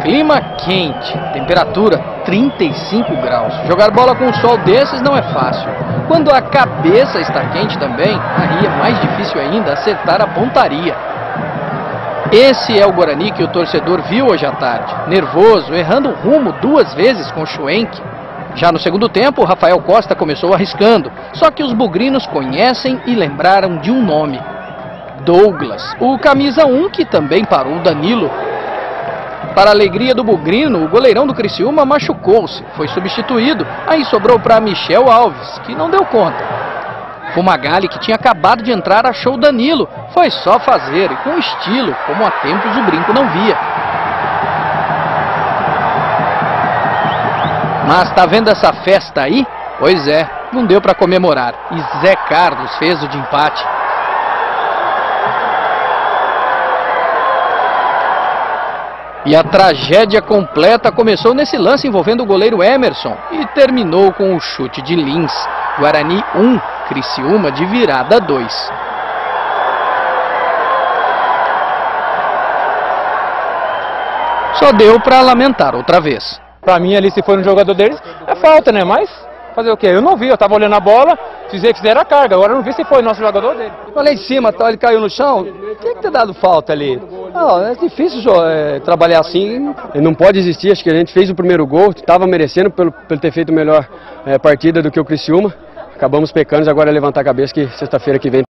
Clima quente, temperatura 35 graus. Jogar bola com um sol desses não é fácil. Quando a cabeça está quente também, aí é mais difícil ainda acertar a pontaria. Esse é o Guarani que o torcedor viu hoje à tarde, nervoso, errando o rumo 2 vezes com o Schwenk. Já no segundo tempo, o Rafael Costa começou arriscando, só que os bugrinos conhecem e lembraram de um nome: Douglas, o camisa 1 que também parou o Danilo. Para a alegria do bugrino, o goleirão do Criciúma machucou-se, foi substituído, aí sobrou para Michel Alves, que não deu conta. Fumagalli, que tinha acabado de entrar, achou o Danilo, foi só fazer e com estilo, como há tempos o Brinco não via. Mas tá vendo essa festa aí? Pois é, não deu para comemorar, e Zé Carlos fez o de empate. E a tragédia completa começou nesse lance envolvendo o goleiro Emerson e terminou com o chute de Lins. Guarani 1, Criciúma de virada 2. Só deu para lamentar outra vez. Pra mim ali, se for um jogador deles, é falta, né? Mas fazer o quê? Eu não vi, eu tava olhando a bola, fizeram a carga, agora eu não vi se foi nosso jogador dele. Olha em cima, ele caiu no chão, tem que ter dado falta ali. Não, é difícil trabalhar assim. Não pode existir, acho que a gente fez o primeiro gol, estava merecendo pelo ter feito melhor partida do que o Criciúma. Acabamos pecando, agora é levantar a cabeça que sexta-feira que vem